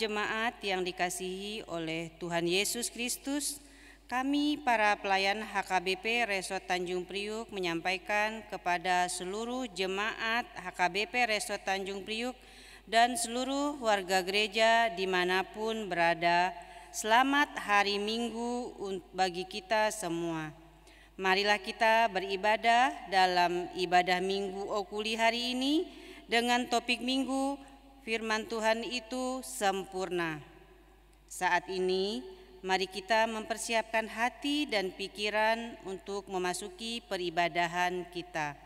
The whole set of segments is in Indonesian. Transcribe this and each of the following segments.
jemaat yang dikasihi oleh Tuhan Yesus Kristus, kami para pelayan HKBP Resort Tanjung Priuk menyampaikan kepada seluruh jemaat HKBP Resort Tanjung Priuk dan seluruh warga gereja dimanapun berada, selamat hari Minggu bagi kita semua. Marilah kita beribadah dalam ibadah Minggu Okuli hari ini dengan topik Minggu Firman Tuhan itu sempurna. Saat ini, mari kita mempersiapkan hati dan pikiran untuk memasuki peribadahan kita.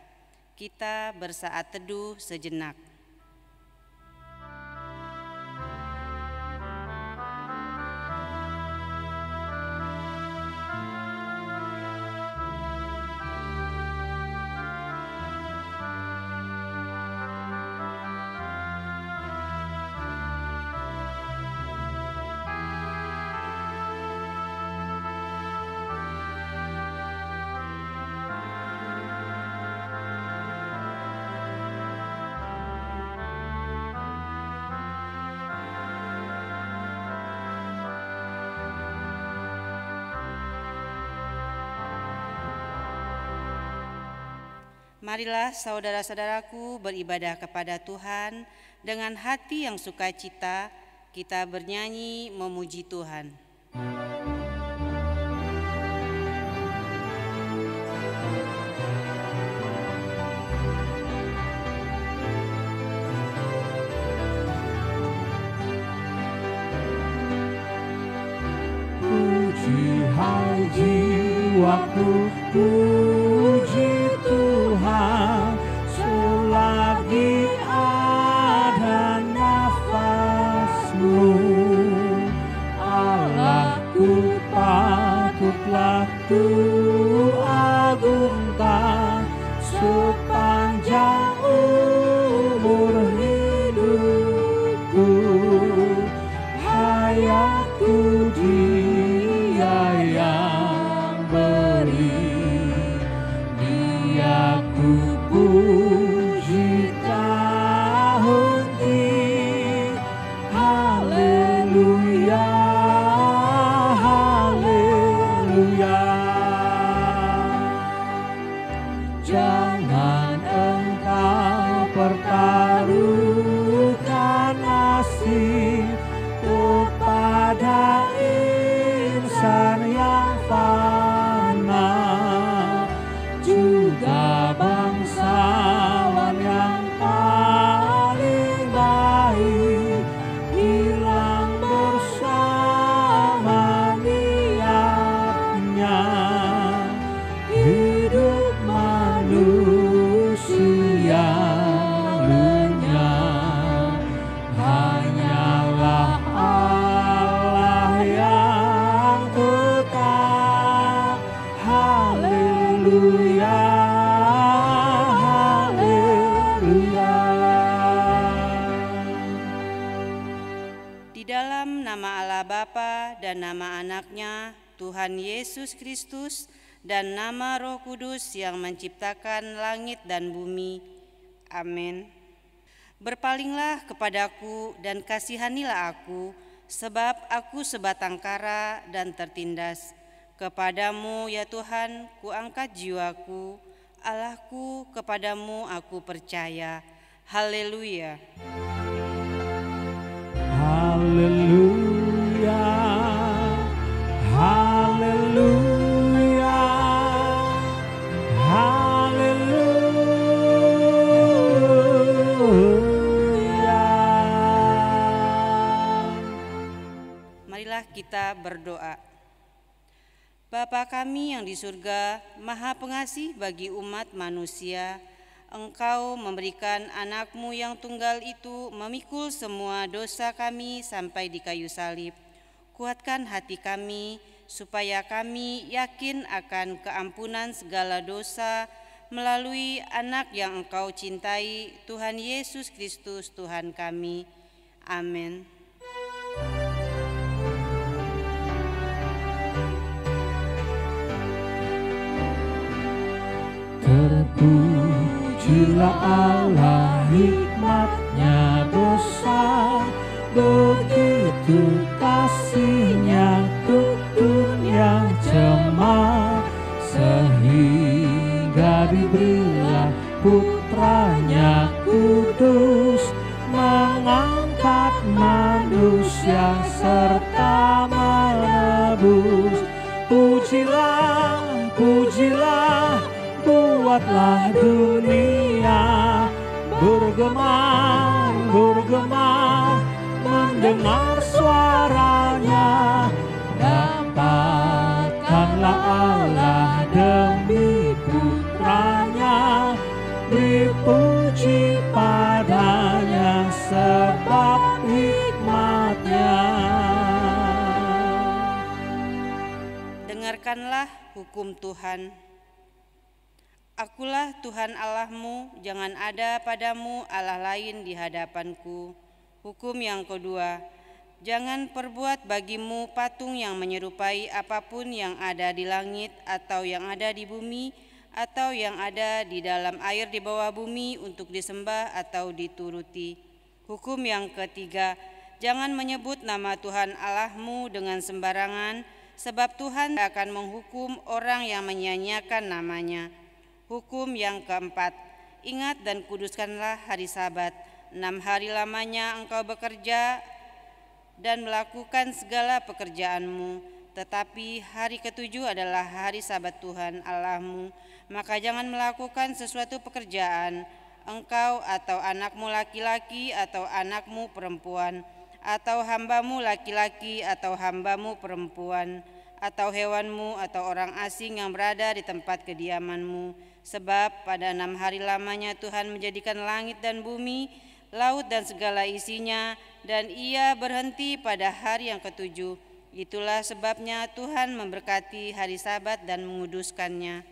Kita bersaat teduh sejenak. Marilah saudara-saudaraku beribadah kepada Tuhan dengan hati yang sukacita, kita bernyanyi memuji Tuhan. Puji hai jiwaku, puji Tuhan, selagi ada nafasmu. Allahku patutlah Kuagungkan sepanjang umur hidupku. Hayatku Dia yang beri, Dia ku puji tak henti. Haleluya, haleluya. Jangan engkau pertaruhkan nasib kepada insan yang fana, juga bangsawan yang paling baik hilang bersama niatnya. Hidup manusia lenyap, hanyalah Allah yang tetap. Haleluya, haleluya. Di dalam nama Allah Bapa dan nama Anaknya, Tuhan Yesus Kristus, dan nama Roh Kudus yang menciptakan langit dan bumi. Amin. Berpalinglah kepadaku dan kasihanilah aku, sebab aku sebatang kara dan tertindas. Kepadamu ya Tuhan, kuangkat jiwaku, Allahku, kepadamu aku percaya. Haleluya. Haleluya, haleluya, haleluya. Marilah kita berdoa. Bapa kami yang di surga, Maha Pengasih bagi umat manusia, Engkau memberikan Anak-Mu yang tunggal itu memikul semua dosa kami sampai di kayu salib. Kuatkan hati kami, supaya kami yakin akan keampunan segala dosa melalui Anak yang Engkau cintai, Tuhan Yesus Kristus Tuhan kami. Amin. Terpujilah Allah, hikmat-Nya besar, begitu tak menebus. Pujilah, pujilah, buatlah dunia bergema, bergema, mendengar suaranya. Dapatkanlah Allah demi putranya, dipuji padanya sebab hikmatnya. Dengarkanlah hukum Tuhan. Akulah Tuhan Allahmu, jangan ada padamu Allah lain di hadapanku. Hukum yang kedua, jangan perbuat bagimu patung yang menyerupai apapun yang ada di langit atau yang ada di bumi atau yang ada di dalam air di bawah bumi untuk disembah atau dituruti. Hukum yang ketiga, jangan menyebut nama Tuhan Allahmu dengan sembarangan, sebab Tuhan akan menghukum orang yang menyia-nyiakan namanya. Hukum yang keempat, ingat dan kuduskanlah hari Sabat. 6 hari lamanya engkau bekerja dan melakukan segala pekerjaanmu, tetapi hari ketujuh adalah hari Sabat Tuhan Allahmu. Maka jangan melakukan sesuatu pekerjaan, engkau atau anakmu laki-laki atau anakmu perempuan, atau hambamu laki-laki atau hambamu perempuan, atau hewanmu atau orang asing yang berada di tempat kediamanmu. Sebab pada 6 hari lamanya Tuhan menjadikan langit dan bumi, laut dan segala isinya, dan Ia berhenti pada hari yang ketujuh. Itulah sebabnya Tuhan memberkati hari Sabat dan menguduskannya.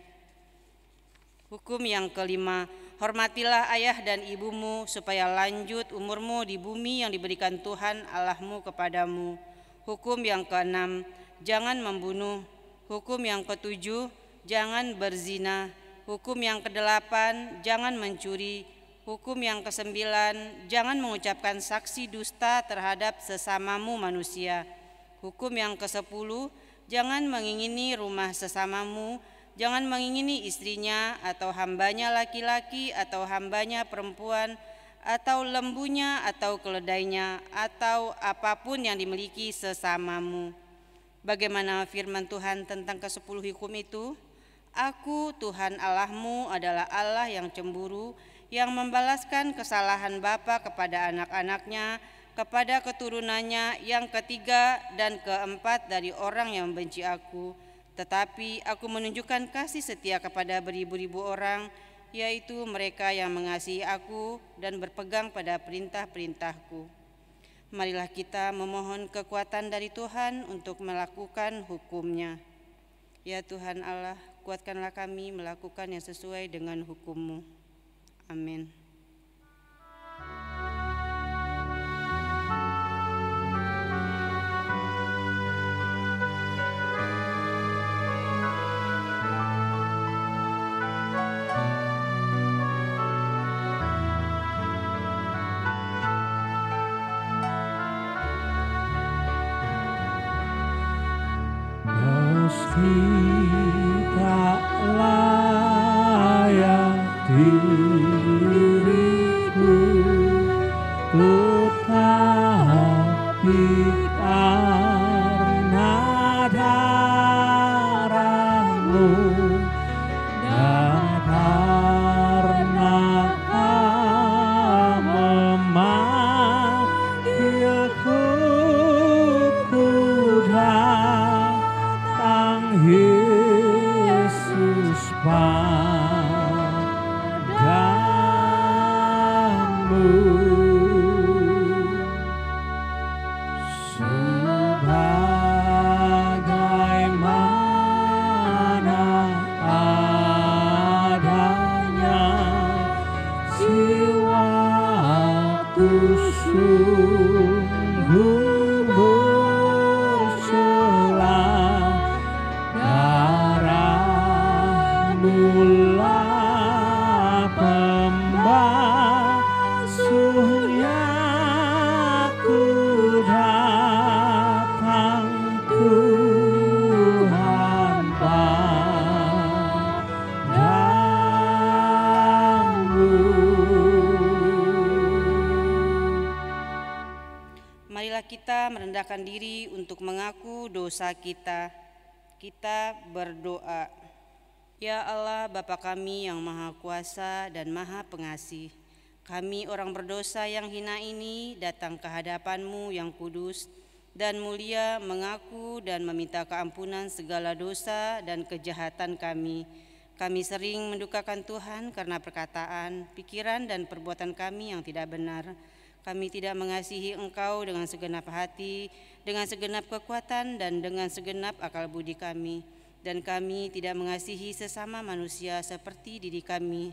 Hukum yang kelima, hormatilah ayah dan ibumu supaya lanjut umurmu di bumi yang diberikan Tuhan Allahmu kepadamu. Hukum yang keenam, jangan membunuh. Hukum yang ketujuh, jangan berzina. Hukum yang kedelapan, jangan mencuri. Hukum yang kesembilan, jangan mengucapkan saksi dusta terhadap sesamamu manusia. Hukum yang ke-10, jangan mengingini rumah sesamamu, jangan mengingini istrinya atau hambanya laki-laki atau hambanya perempuan, atau lembunya atau keledainya, atau apapun yang dimiliki sesamamu. Bagaimana firman Tuhan tentang ke-10 hukum itu? Aku, Tuhan Allahmu, adalah Allah yang cemburu, yang membalaskan kesalahan bapa kepada anak-anaknya, kepada keturunannya yang ketiga dan keempat dari orang yang membenci aku. Tetapi aku menunjukkan kasih setia kepada beribu-ribu orang, yaitu mereka yang mengasihi aku dan berpegang pada perintah-perintahku. Marilah kita memohon kekuatan dari Tuhan untuk melakukan hukum-Nya. Ya Tuhan Allah, kuatkanlah kami melakukan yang sesuai dengan hukum-Mu. Amin. Meski tak layak diriku, tetapi karena darah-Mu dan karena Kau memanggilku, ku datang hidup kita merendahkan diri untuk mengaku dosa kita. Kita berdoa. Ya Allah, Bapa kami yang Maha Kuasa dan Maha Pengasih, kami orang berdosa yang hina ini datang ke hadapan-Mu yang kudus dan mulia, mengaku dan meminta keampunan segala dosa dan kejahatan kami. Kami sering mendukakan Tuhan karena perkataan, pikiran, dan perbuatan kami yang tidak benar. Kami tidak mengasihi Engkau dengan segenap hati, dengan segenap kekuatan, dan dengan segenap akal budi kami. Dan kami tidak mengasihi sesama manusia seperti diri kami.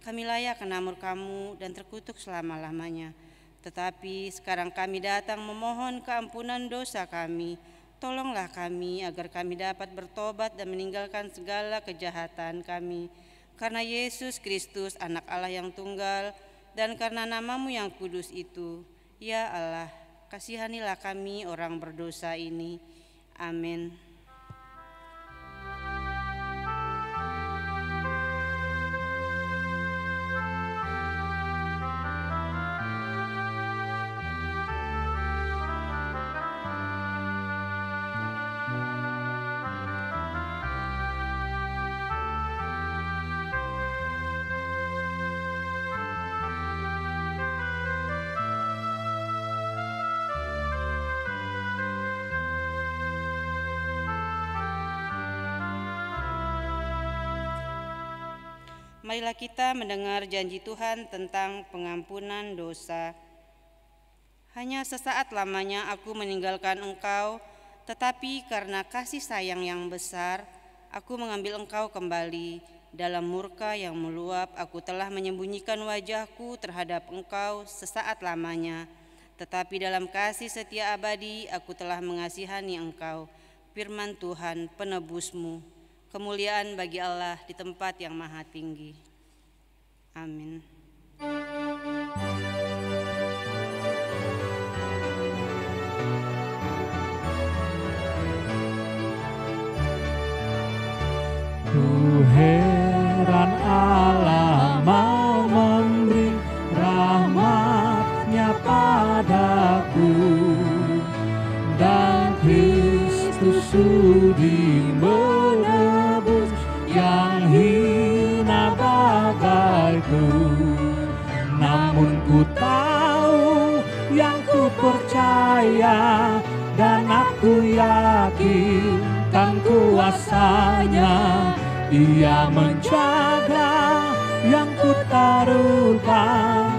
Kami layak kena murka-Mu dan terkutuk selama-lamanya. Tetapi sekarang kami datang memohon keampunan dosa kami. Tolonglah kami agar kami dapat bertobat dan meninggalkan segala kejahatan kami. Karena Yesus Kristus, Anak Allah yang tunggal, dan karena nama-Mu yang kudus itu. Ya Allah, kasihanilah kami orang berdosa ini. Amin. Marilah kita mendengar janji Tuhan tentang pengampunan dosa. Hanya sesaat lamanya aku meninggalkan engkau, tetapi karena kasih sayang yang besar, aku mengambil engkau kembali. Dalam murka yang meluap, aku telah menyembunyikan wajahku terhadap engkau sesaat lamanya. Tetapi dalam kasih setia abadi, aku telah mengasihani engkau. Firman Tuhan, penebusmu. Kemuliaan bagi Allah di tempat yang maha tinggi. Amin. Ku heran Allah mau memberi rahmat-Nya padaku, dan Kristus sudi menebus yang hina bagaiku. Namun ku tahu yang ku percaya, dan aku yakin kan kuasa-Nya. Ia menjaga yang ku taruhkan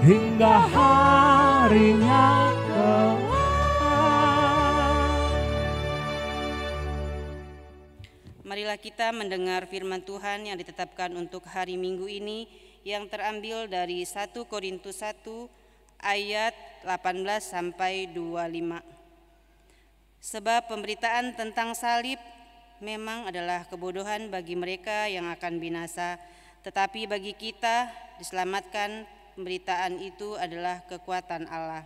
hingga harinya kelak. Marilah kita mendengar firman Tuhan yang ditetapkan untuk hari Minggu ini, yang terambil dari 1 Korintus 1 ayat 18 sampai 25. Sebab pemberitaan tentang salib memang adalah kebodohan bagi mereka yang akan binasa, tetapi bagi kita diselamatkan pemberitaan itu adalah kekuatan Allah.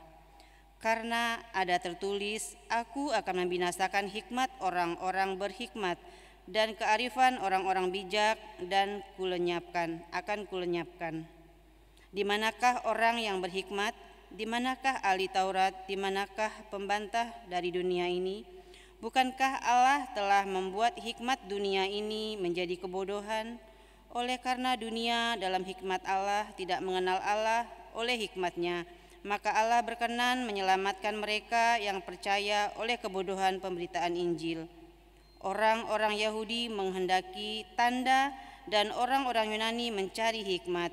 Karena ada tertulis, aku akan membinasakan hikmat orang-orang berhikmat, dan kearifan orang-orang bijak dan akan kulenyapkan. Di manakah orang yang berhikmat? Di manakah ahli Taurat? Di manakah pembantah dari dunia ini? Bukankah Allah telah membuat hikmat dunia ini menjadi kebodohan? Oleh karena dunia dalam hikmat Allah tidak mengenal Allah oleh hikmat-Nya, maka Allah berkenan menyelamatkan mereka yang percaya oleh kebodohan pemberitaan Injil. Orang-orang Yahudi menghendaki tanda dan orang-orang Yunani mencari hikmat.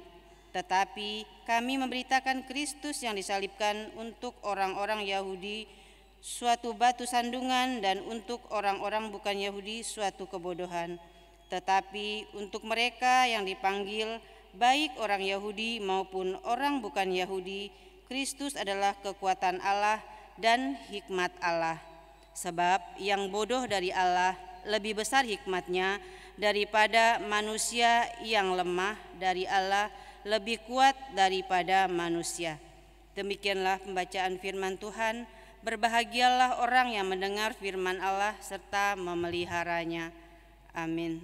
Tetapi kami memberitakan Kristus yang disalibkan untuk orang-orang Yahudi suatu batu sandungan, dan untuk orang-orang bukan Yahudi suatu kebodohan. Tetapi untuk mereka yang dipanggil, baik orang Yahudi maupun orang bukan Yahudi, Kristus adalah kekuatan Allah dan hikmat Allah. Sebab yang bodoh dari Allah lebih besar hikmat-Nya daripada manusia, yang lemah dari Allah lebih kuat daripada manusia. Demikianlah pembacaan firman Tuhan. Berbahagialah orang yang mendengar firman Allah serta memeliharanya. Amin.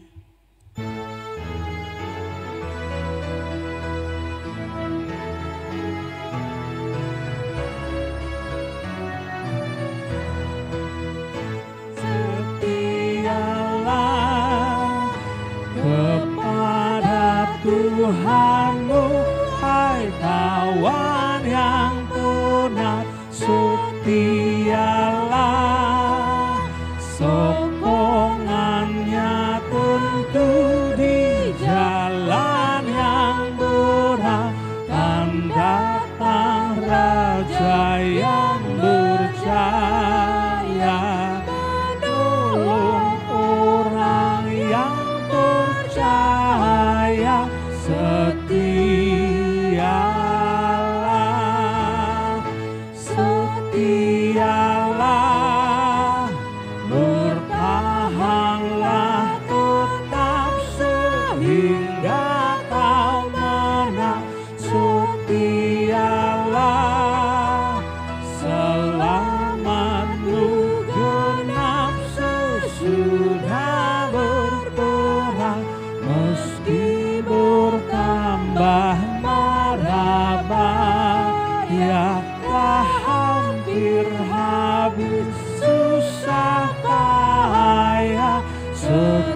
sokongannya tentu di jalan yang berat, kan datang Raja yang berjaya, menolong orang yang percaya. Setialah, setialah, bertahanlah tetap sehingga kau menang. Setialah, selamatmu genap sesudah berperang, meski bertambah mara bahaya, telah hampir habis susah payah. Setialah.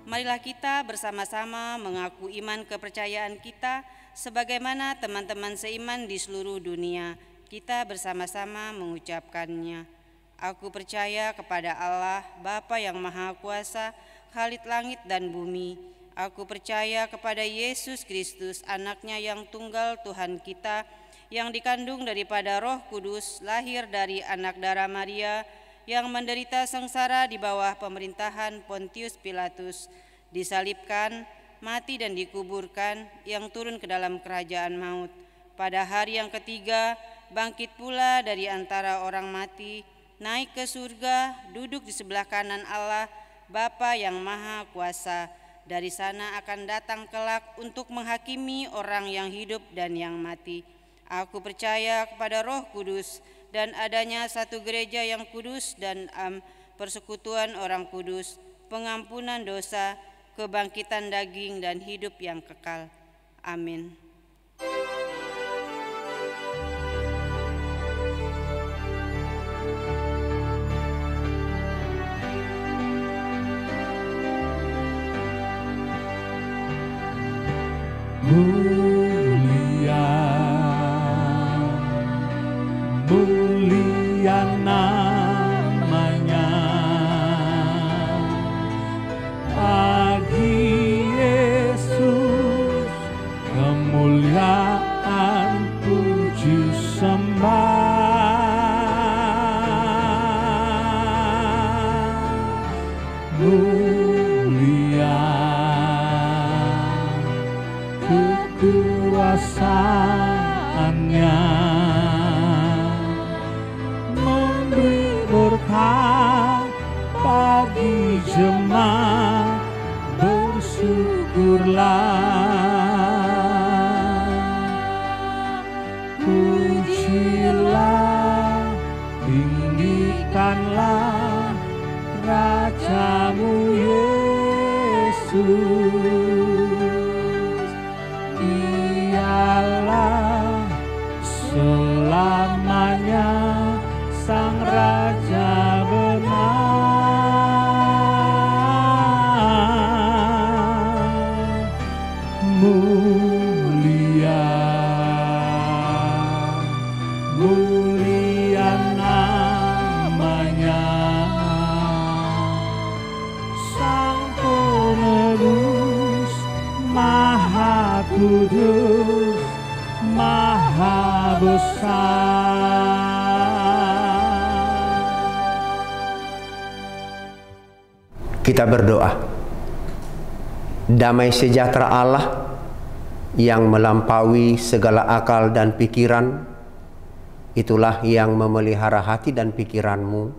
Marilah kita bersama-sama mengaku iman kepercayaan kita sebagaimana teman-teman seiman di seluruh dunia. Kita bersama-sama mengucapkannya. Aku percaya kepada Allah, Bapa yang Maha Kuasa, Khalid langit dan bumi. Aku percaya kepada Yesus Kristus, Anak-Nya yang tunggal Tuhan kita, yang dikandung daripada Roh Kudus, lahir dari anak darah Maria, yang menderita sengsara di bawah pemerintahan Pontius Pilatus, disalibkan, mati dan dikuburkan, yang turun ke dalam kerajaan maut. Pada hari yang ketiga, bangkit pula dari antara orang mati, naik ke surga, duduk di sebelah kanan Allah, Bapa yang Maha Kuasa. Dari sana akan datang kelak untuk menghakimi orang yang hidup dan yang mati. Aku percaya kepada Roh Kudus dan adanya satu gereja yang kudus dan persekutuan orang kudus, pengampunan dosa, kebangkitan daging dan hidup yang kekal. Amin. Mulia, mulia namanya, bagi Yesus kemuliaan puji sembah. Mulia kekuasaannya, memberi berkat bagi jemaat, bersyukurlah. Pujilah, tinggikanlah Rajamu Yesus. Dialah selamanya Sang Raja benar. Mulia, mulia namanya, Sang Penebus Maha Kudus, Maha Besar. Kita berdoa. Damai sejahtera Allah yang melampaui segala akal dan pikiran, itulah yang memelihara hati dan pikiranmu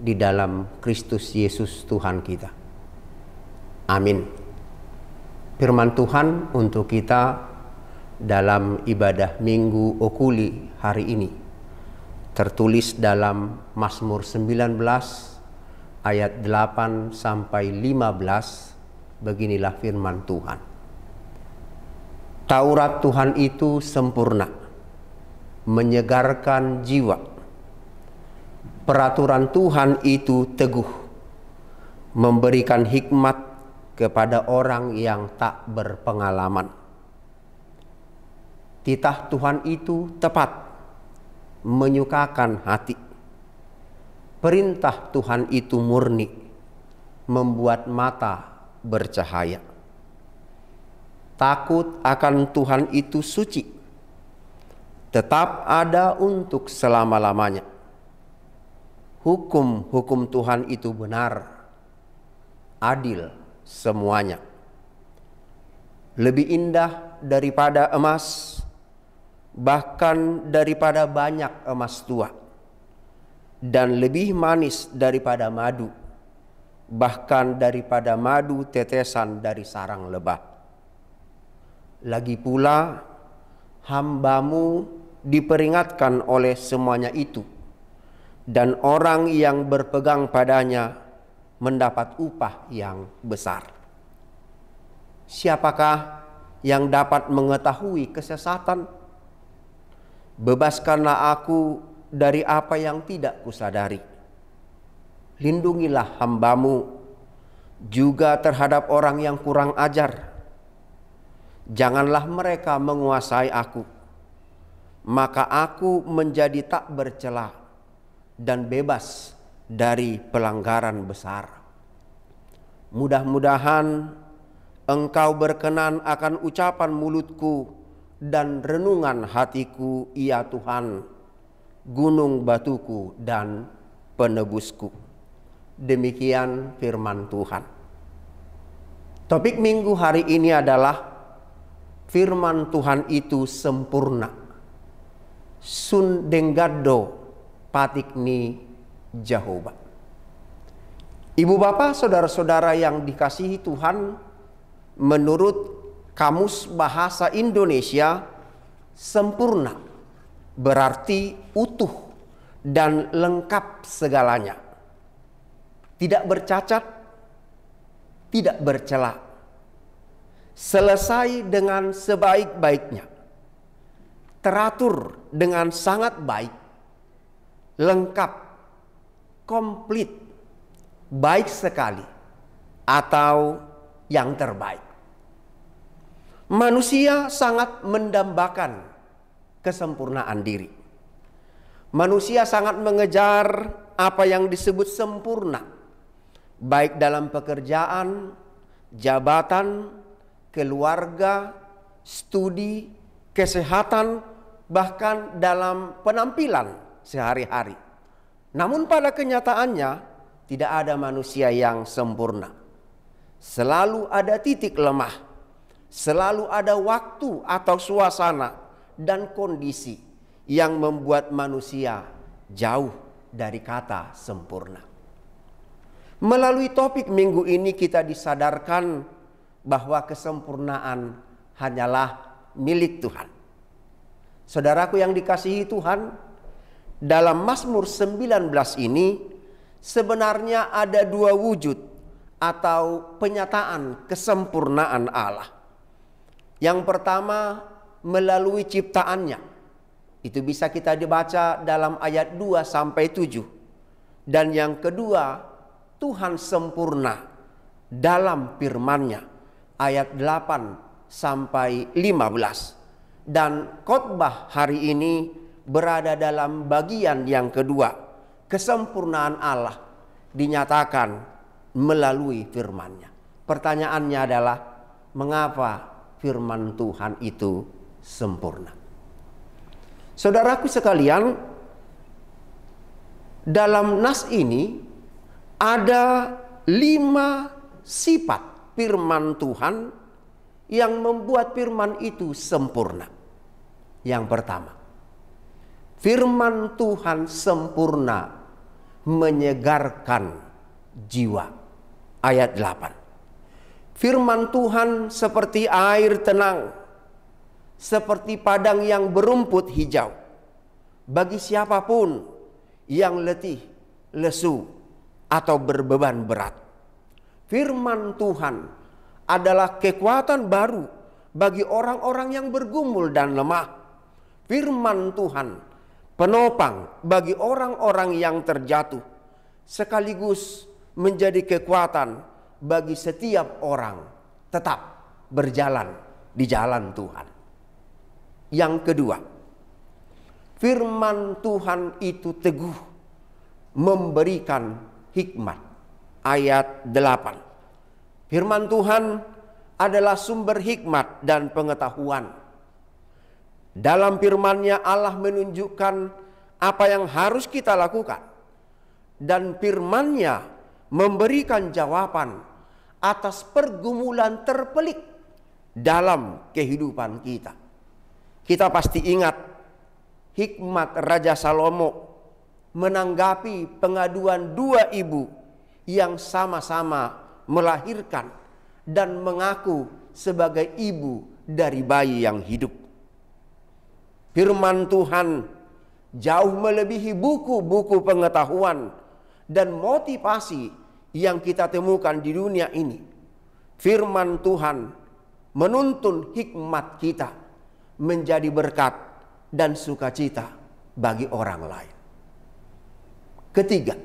di dalam Kristus Yesus Tuhan kita. Amin. Firman Tuhan untuk kita dalam ibadah Minggu Okuli hari ini tertulis dalam Mazmur 19 ayat 8 sampai 15. Beginilah firman Tuhan. Taurat Tuhan itu sempurna, menyegarkan jiwa. Peraturan Tuhan itu teguh, memberikan hikmat kepada orang yang tak berpengalaman. Titah Tuhan itu tepat, menyukakan hati. Perintah Tuhan itu murni, membuat mata bercahaya. Takut akan Tuhan itu suci, tetap ada untuk selama-lamanya. Hukum-hukum Tuhan itu benar, adil semuanya. Lebih indah daripada emas, bahkan daripada banyak emas tua, dan lebih manis daripada madu, bahkan daripada madu tetesan dari sarang lebah. Lagi pula hamba-Mu diperingatkan oleh semuanya itu, dan orang yang berpegang padanya mendapat upah yang besar. Siapakah yang dapat mengetahui kesesatan? Bebaskanlah aku dari apa yang tidak kusadari. Lindungilah hamba-Mu juga terhadap orang yang kurang ajar. Janganlah mereka menguasai aku, maka aku menjadi tak bercela dan bebas dari pelanggaran besar. Mudah-mudahan Engkau berkenan akan ucapan mulutku dan renungan hatiku, ya Tuhan, gunung batuku dan penebusku. Demikian firman Tuhan. Topik minggu hari ini adalah firman Tuhan itu sempurna. Sun denggado patikni Jehovah. Ibu bapak, saudara-saudara yang dikasihi Tuhan, menurut Kamus Bahasa Indonesia, sempurna berarti utuh dan lengkap segalanya. Tidak bercacat, tidak bercela. Selesai dengan sebaik-baiknya. Teratur dengan sangat baik. Lengkap, komplit, baik sekali, atau yang terbaik. Manusia sangat mendambakan kesempurnaan diri. Manusia sangat mengejar apa yang disebut sempurna, baik dalam pekerjaan, jabatan, keluarga, studi, kesehatan, bahkan dalam penampilan sehari-hari. Namun pada kenyataannya tidak ada manusia yang sempurna. Selalu ada titik lemah, selalu ada waktu atau suasana dan kondisi yang membuat manusia jauh dari kata sempurna. Melalui topik minggu ini kita disadarkan bahwa kesempurnaan hanyalah milik Tuhan. Saudaraku yang dikasihi Tuhan, dalam Mazmur 19 ini sebenarnya ada dua wujud atau penyataan kesempurnaan Allah. Yang pertama melalui ciptaannya. Itu bisa kita dibaca dalam ayat 2 sampai 7. Dan yang kedua, Tuhan sempurna dalam firman-Nya. Ayat 8 sampai 15. Dan khotbah hari ini berada dalam bagian yang kedua. Kesempurnaan Allah dinyatakan melalui firman-Nya. Pertanyaannya adalah, mengapa firman Tuhan itu sempurna? Saudaraku sekalian, dalam nas ini ada 5 sifat firman Tuhan yang membuat firman itu sempurna. Yang pertama, firman Tuhan sempurna menyegarkan jiwa. Ayat 8. Firman Tuhan seperti air tenang, seperti padang yang berumput hijau, bagi siapapun yang letih, lesu, atau berbeban berat. Firman Tuhan adalah kekuatan baru bagi orang-orang yang bergumul dan lemah. Firman Tuhan penopang bagi orang-orang yang terjatuh, sekaligus menjadi kekuatan bagi setiap orang tetap berjalan di jalan Tuhan. Yang kedua, firman Tuhan itu teguh memberikan hikmat. Ayat 8. Firman Tuhan adalah sumber hikmat dan pengetahuan. Dalam firman-Nya Allah menunjukkan apa yang harus kita lakukan. Dan firman-Nya memberikan jawaban atas pergumulan terpelik dalam kehidupan kita. Kita pasti ingat hikmat Raja Salomo menanggapi pengaduan dua ibu yang sama-sama melahirkan dan mengaku sebagai ibu dari bayi yang hidup. Firman Tuhan jauh melebihi buku-buku pengetahuan dan motivasi yang kita temukan di dunia ini. Firman Tuhan menuntun hikmat kita menjadi berkat dan sukacita bagi orang lain. Ketiga,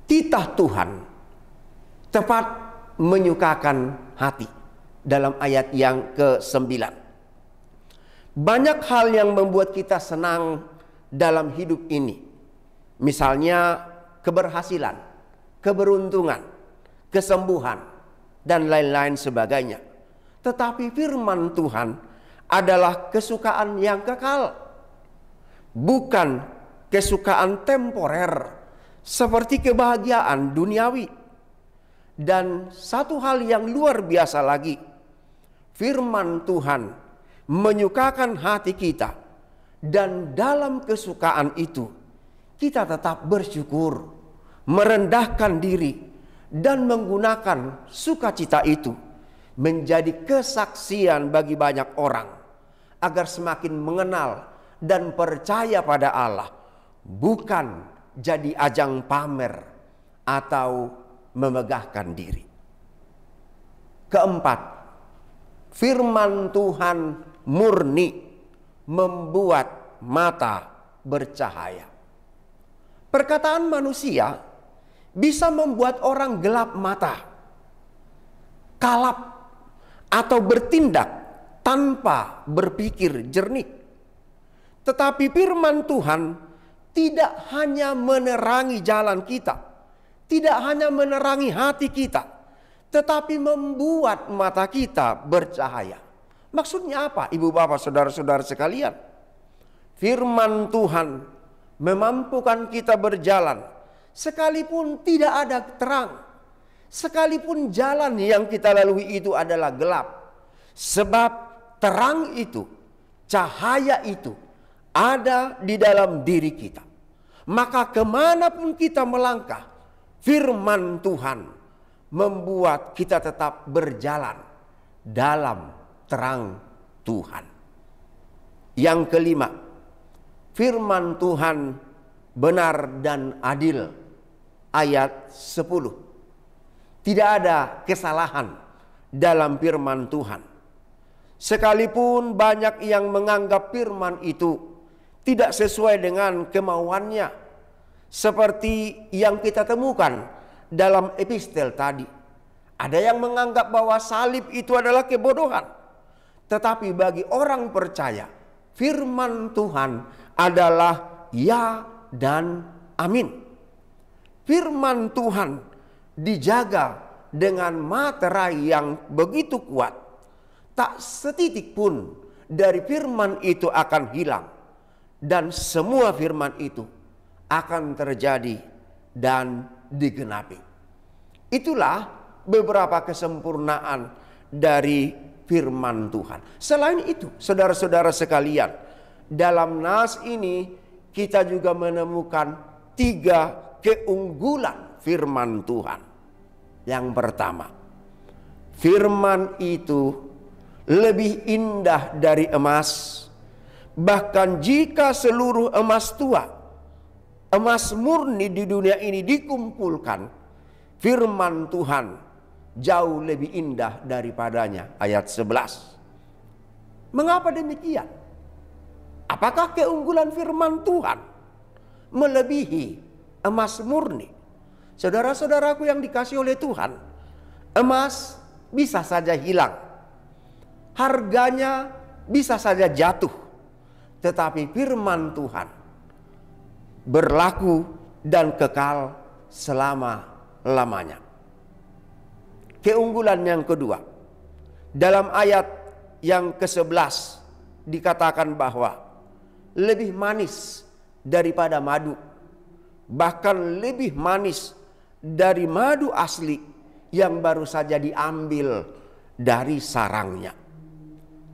titah Tuhan tepat menyukakan hati. Dalam ayat yang ke-9. Banyak hal yang membuat kita senang dalam hidup ini. Misalnya keberhasilan, keberuntungan, kesembuhan, dan lain-lain sebagainya. Tetapi firman Tuhan adalah kesukaan yang kekal. Bukan kesukaan temporer seperti kebahagiaan duniawi. Dan satu hal yang luar biasa lagi, firman Tuhan menyukakan hati kita, dan dalam kesukaan itu kita tetap bersyukur, merendahkan diri, dan menggunakan sukacita itu menjadi kesaksian bagi banyak orang agar semakin mengenal dan percaya pada Allah, bukan jadi ajang pamer atau memegahkan diri. Keempat, firman Tuhan murni, membuat mata bercahaya. Perkataan manusia bisa membuat orang gelap mata, kalap, atau bertindak tanpa berpikir jernih. Tetapi firman Tuhan tidak hanya menerangi jalan kita, tidak hanya menerangi hati kita, tetapi membuat mata kita bercahaya. Maksudnya apa, ibu bapak saudara-saudara sekalian? Firman Tuhan memampukan kita berjalan sekalipun tidak ada terang, sekalipun jalan yang kita lalui itu adalah gelap. Sebab terang itu, cahaya itu ada di dalam diri kita. Maka kemanapun kita melangkah, firman Tuhan membuat kita tetap berjalan dalam terang Tuhan. Yang kelima, firman Tuhan benar dan adil. Ayat 10. Tidak ada kesalahan dalam firman Tuhan. Sekalipun banyak yang menganggap firman itu tidak sesuai dengan kemauannya, seperti yang kita temukan dalam epistel tadi. Ada yang menganggap bahwa salib itu adalah kebodohan. Tetapi bagi orang percaya, firman Tuhan adalah ya dan amin. Firman Tuhan dijaga dengan materai yang begitu kuat. Tak setitik pun dari firman itu akan hilang. Dan semua firman itu akan terjadi dan digenapi. Itulah beberapa kesempurnaan dari firman Tuhan. Selain itu, saudara-saudara sekalian, dalam nas ini kita juga menemukan 3 keunggulan firman Tuhan. Yang pertama, firman itu lebih indah dari emas. Bahkan jika seluruh emas tua, emas murni di dunia ini dikumpulkan, firman Tuhan jauh lebih indah daripadanya. Ayat 11. Mengapa demikian? Apakah keunggulan firman Tuhan melebihi emas murni? Saudara-saudaraku yang dikasihi oleh Tuhan, emas bisa saja hilang. Harganya bisa saja jatuh, tetapi firman Tuhan berlaku dan kekal selama-lamanya. Keunggulan yang kedua, dalam ayat yang ke-11 dikatakan bahwa lebih manis daripada madu, bahkan lebih manis dari madu asli yang baru saja diambil dari sarangnya.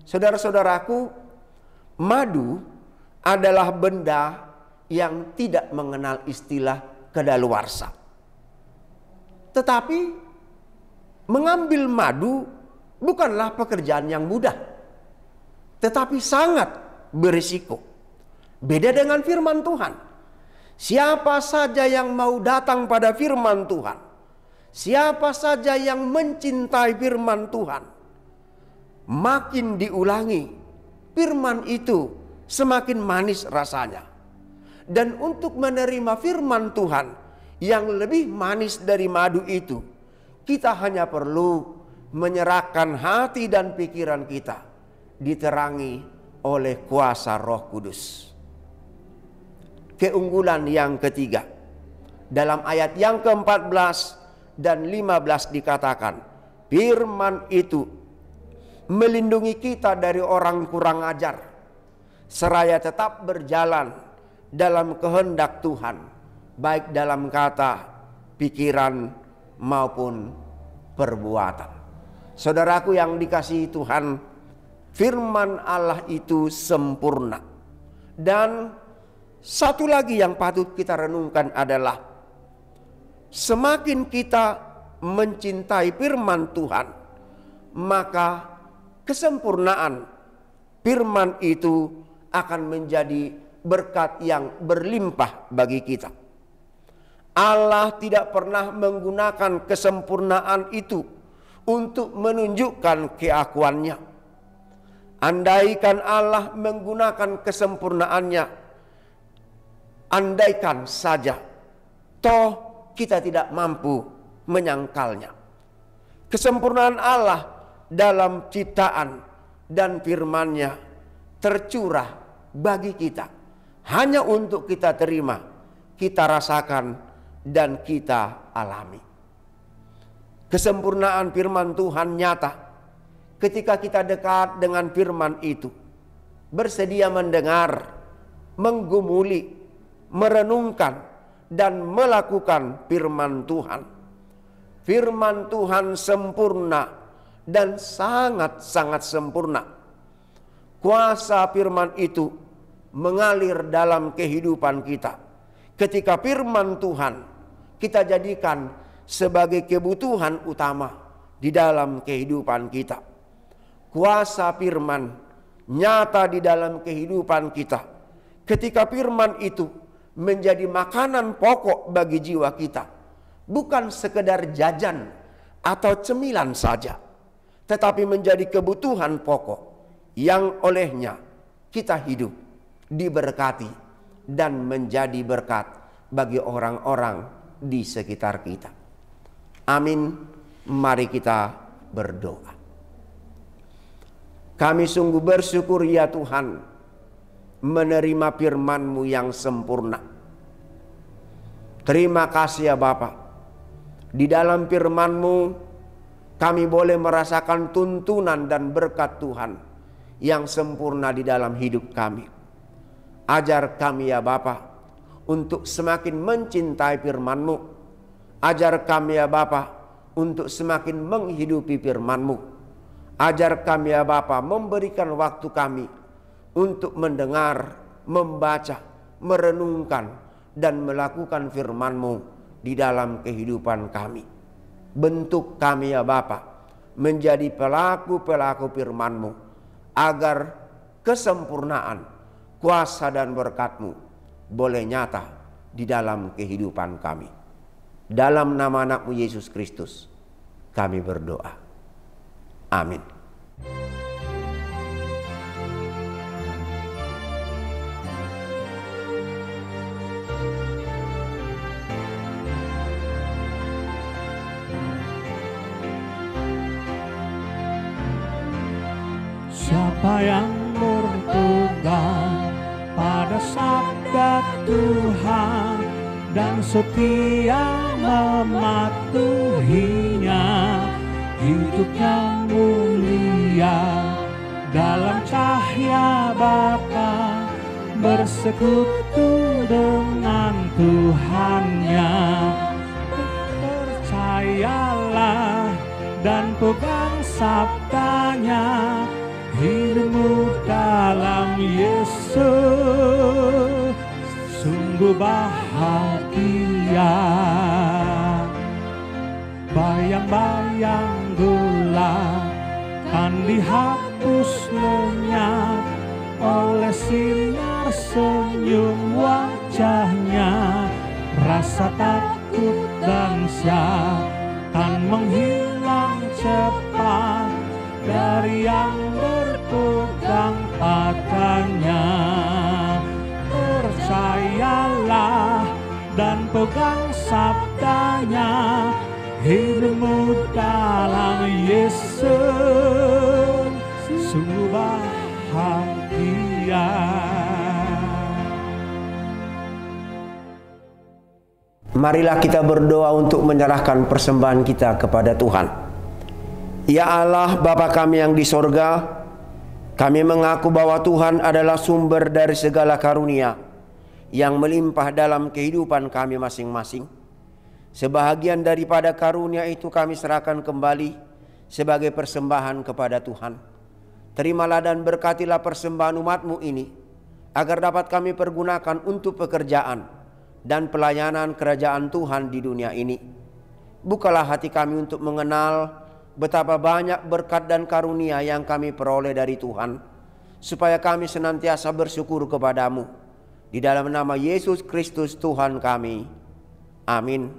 Saudara-saudaraku, madu adalah benda yang tidak mengenal istilah kadaluarsa. Tetapi mengambil madu bukanlah pekerjaan yang mudah, tetapi sangat berisiko. Beda dengan firman Tuhan. Siapa saja yang mau datang pada firman Tuhan, siapa saja yang mencintai firman Tuhan, makin diulangi firman itu semakin manis rasanya. Dan untuk menerima firman Tuhan yang lebih manis dari madu itu, kita hanya perlu menyerahkan hati dan pikiran kita diterangi oleh kuasa Roh Kudus. Keunggulan yang ketiga, dalam ayat yang ke-14 dan 15 dikatakan, firman itu melindungi kita dari orang kurang ajar, seraya tetap berjalan dalam kehendak Tuhan, baik dalam kata, pikiran maupun perbuatan. Saudaraku yang dikasihi Tuhan, firman Allah itu sempurna. Dan satu lagi yang patut kita renungkan adalah, semakin kita mencintai firman Tuhan, maka kesempurnaan firman itu akan menjadi berkat yang berlimpah bagi kita. Allah tidak pernah menggunakan kesempurnaan itu untuk menunjukkan keakuannya. Andaikan Allah menggunakan kesempurnaannya, andaikan saja, toh kita tidak mampu menyangkalnya. Kesempurnaan Allah dalam ciptaan dan firman-Nya tercurah bagi kita, hanya untuk kita terima, kita rasakan, dan kita alami. Kesempurnaan firman Tuhan nyata ketika kita dekat dengan firman itu, bersedia mendengar, menggumuli, merenungkan, dan melakukan firman Tuhan. Firman Tuhan sempurna dan sangat-sangat sempurna. Kuasa firman itu mengalir dalam kehidupan kita. Ketika firman Tuhan kita jadikan sebagai kebutuhan utama di dalam kehidupan kita. Kuasa firman nyata di dalam kehidupan kita. Ketika firman itu menjadi makanan pokok bagi jiwa kita, bukan sekedar jajan atau cemilan saja, tetapi menjadi kebutuhan pokok yang olehnya kita hidup, diberkati, dan menjadi berkat bagi orang-orang di sekitar kita. Amin. Mari kita berdoa. Kami sungguh bersyukur ya Tuhan, menerima firman-Mu yang sempurna. Terima kasih ya Bapa. Di dalam firman-Mu kami boleh merasakan tuntunan dan berkat Tuhan yang sempurna di dalam hidup kami. Ajar kami ya Bapa untuk semakin mencintai firman-Mu. Ajar kami ya Bapa untuk semakin menghidupi firman-Mu. Ajar kami ya Bapa memberikan waktu kami untuk mendengar, membaca, merenungkan, dan melakukan firman-Mu di dalam kehidupan kami. Bentuk kami ya Bapa menjadi pelaku-pelaku firman-Mu, agar kesempurnaan, kuasa dan berkat-Mu boleh nyata di dalam kehidupan kami. Dalam nama anak-Mu Yesus Kristus kami berdoa. Amin. Siapa yang Tuhan dan setia mematuhinya. Hidupnya mulia dalam cahaya Bapa, bersekutu dengan Tuhannya. Percayalah dan pegang sabdanya, hidupmu dalam Yesus sungguh bahagia. Bayang-bayang gelap kan dihapus lenyap oleh sinar senyum wajahnya. Rasa takut dan syah kan menghilang cepat dari yang berpegang padanya. Percayalah dan pegang sabdanya, hidupmu dalam Yesus sungguh bahagia. Marilah kita berdoa untuk menyerahkan persembahan kita kepada Tuhan. Ya Allah, Bapa kami yang di sorga, kami mengaku bahwa Tuhan adalah sumber dari segala karunia yang melimpah dalam kehidupan kami masing-masing. Sebahagian daripada karunia itu kami serahkan kembali sebagai persembahan kepada Tuhan. Terimalah dan berkatilah persembahan umat-Mu ini, agar dapat kami pergunakan untuk pekerjaan dan pelayanan kerajaan Tuhan di dunia ini. Bukalah hati kami untuk mengenal betapa banyak berkat dan karunia yang kami peroleh dari Tuhan, supaya kami senantiasa bersyukur kepadamu. Di dalam nama Yesus Kristus Tuhan kami. Amin.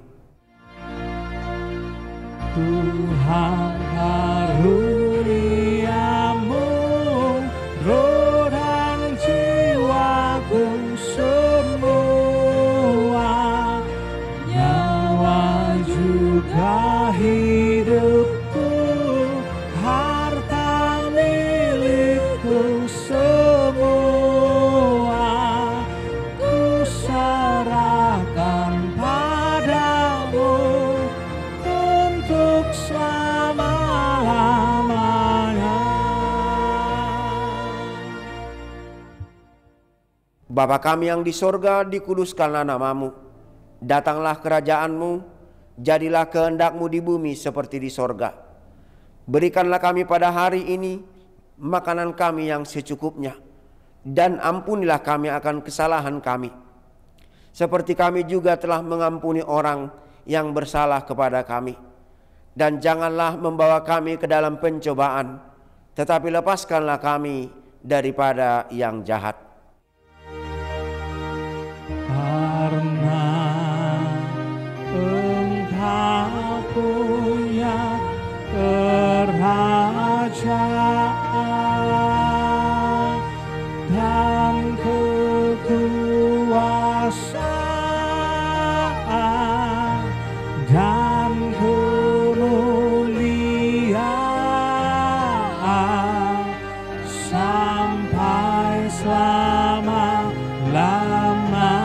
Tuhan karuniamu, roh dan jiwaku semua, nyawa juga hidupku, harta milikku semua, ku serahkan padamu untuk selama-lamanya. Bapa kami yang di sorga, dikuduskanlah namamu. Datanglah kerajaan-Mu, jadilah kehendak-Mu di bumi seperti di sorga. Berikanlah kami pada hari ini makanan kami yang secukupnya, dan ampunilah kami akan kesalahan kami, seperti kami juga telah mengampuni orang yang bersalah kepada kami. Dan janganlah membawa kami ke dalam pencobaan, tetapi lepaskanlah kami daripada yang jahat. Karena Engkau punya kerajaan dan kekuasaan dan kemuliaan sampai selama-lamanya.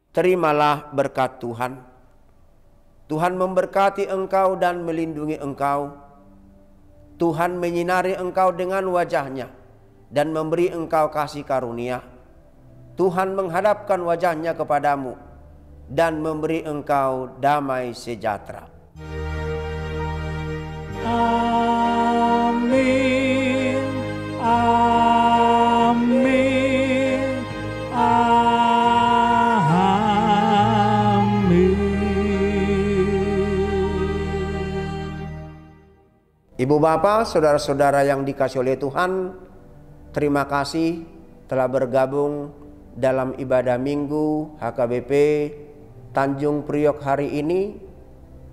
Terimalah berkat Tuhan. Tuhan memberkati engkau dan melindungi engkau. Tuhan menyinari engkau dengan wajah-Nya dan memberi engkau kasih karunia. Tuhan menghadapkan wajah-Nya kepadamu dan memberi engkau damai sejahtera. Amin. Amin. Amin. Ibu Bapa, saudara-saudara yang dikasihi oleh Tuhan, terima kasih telah bergabung dalam ibadah Minggu HKBP Tanjung Priok hari ini.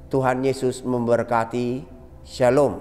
Tuhan Yesus memberkati. Shalom.